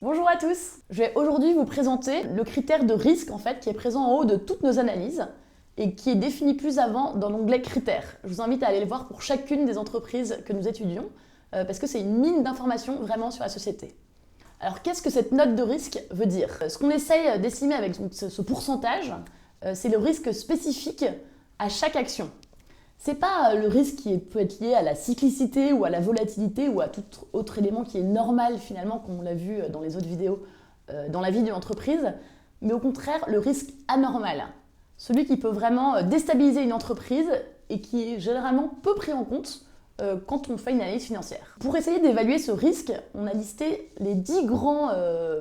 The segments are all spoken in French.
Bonjour à tous. Je vais aujourd'hui vous présenter le critère de risque qui est présent en haut de toutes nos analyses et qui est défini plus avant dans l'onglet critères. Je vous invite à aller le voir pour chacune des entreprises que nous étudions parce que c'est une mine d'informations vraiment sur la société. Alors qu'est-ce que cette note de risque veut dire? Ce qu'on essaye d'estimer avec ce pourcentage, c'est le risque spécifique à chaque action. C'est pas le risque qui peut être lié à la cyclicité ou à la volatilité ou à tout autre élément qui est normal finalement, comme on l'a vu dans les autres vidéos, dans la vie d'une entreprise, mais au contraire le risque anormal. Celui qui peut vraiment déstabiliser une entreprise et qui est généralement peu pris en compte quand on fait une analyse financière. Pour essayer d'évaluer ce risque, on a listé les 10 grands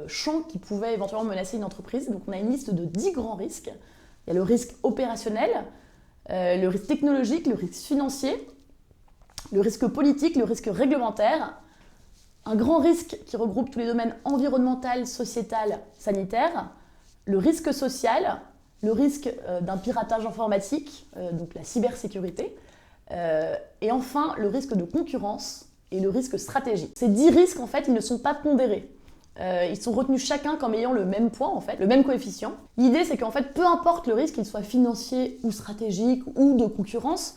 champs qui pouvaient éventuellement menacer une entreprise. Donc on a une liste de 10 grands risques. Il y a le risque opérationnel, le risque technologique, le risque financier, le risque politique, le risque réglementaire, un grand risque qui regroupe tous les domaines environnemental, sociétal, sanitaire, le risque social, le risque d'un piratage informatique, donc la cybersécurité, et enfin le risque de concurrence et le risque stratégique. Ces 10 risques, ils ne sont pas pondérés. Ils sont retenus chacun comme ayant le même poids, le même coefficient. L'idée, c'est peu importe le risque, qu'il soit financier ou stratégique ou de concurrence,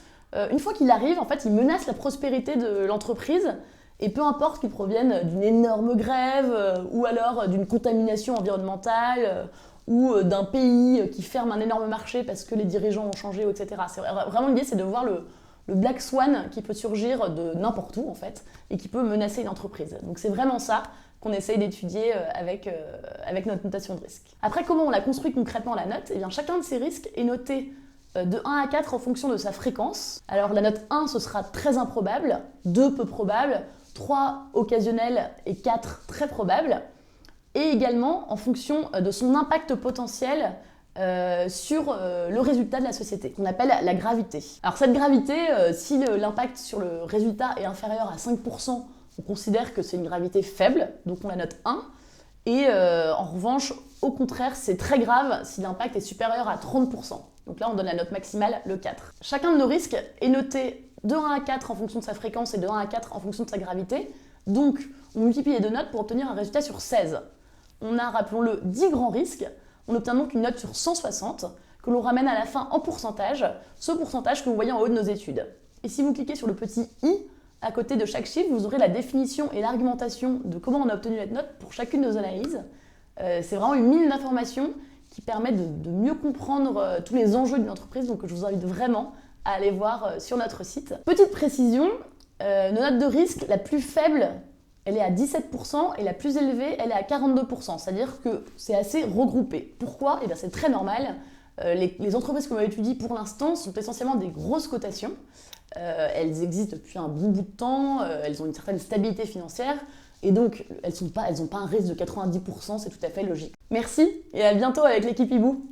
une fois qu'il arrive, il menace la prospérité de l'entreprise, et peu importe qu'il provienne d'une énorme grève, ou alors d'une contamination environnementale, ou d'un pays qui ferme un énorme marché parce que les dirigeants ont changé, etc. C'est vraiment l'idée, c'est de voir le black swan qui peut surgir de n'importe où, et qui peut menacer une entreprise. Donc c'est vraiment ça qu'on essaye d'étudier avec notre notation de risque. Après, comment on la construit concrètement la note? Eh bien, chacun de ces risques est noté de 1 à 4 en fonction de sa fréquence. Alors la note 1, ce sera très improbable, 2 peu probable, 3 occasionnel et 4 très probable. Et également en fonction de son impact potentiel sur le résultat de la société, qu'on appelle la gravité. Alors cette gravité, si l'impact sur le résultat est inférieur à 5%, on considère que c'est une gravité faible, donc on la note 1. Et en revanche, au contraire, c'est très grave si l'impact est supérieur à 30%. Donc là, on donne la note maximale, le 4. Chacun de nos risques est noté de 1 à 4 en fonction de sa fréquence et de 1 à 4 en fonction de sa gravité. Donc, on multiplie les deux notes pour obtenir un résultat sur 16. On a, rappelons-le, 10 grands risques. On obtient donc une note sur 160 que l'on ramène à la fin en pourcentage, ce pourcentage que vous voyez en haut de nos études. Et si vous cliquez sur le petit i, à côté de chaque chiffre, vous aurez la définition et l'argumentation de comment on a obtenu cette note pour chacune de nos analyses. C'est vraiment une mine d'informations qui permet de mieux comprendre tous les enjeux d'une entreprise, donc je vous invite vraiment à aller voir sur notre site. Petite précision, nos notes de risque, la plus faible, elle est à 17% et la plus élevée, elle est à 42%, c'est-à-dire que c'est assez regroupé. Pourquoi? Eh bien, c'est très normal. Les entreprises que l'on étudie pour l'instant sont essentiellement des grosses cotations. Elles existent depuis un bon bout de temps, elles ont une certaine stabilité financière, et donc elles n'ont pas un risque de 90%, c'est tout à fait logique. Merci et à bientôt avec l'équipe Hibou.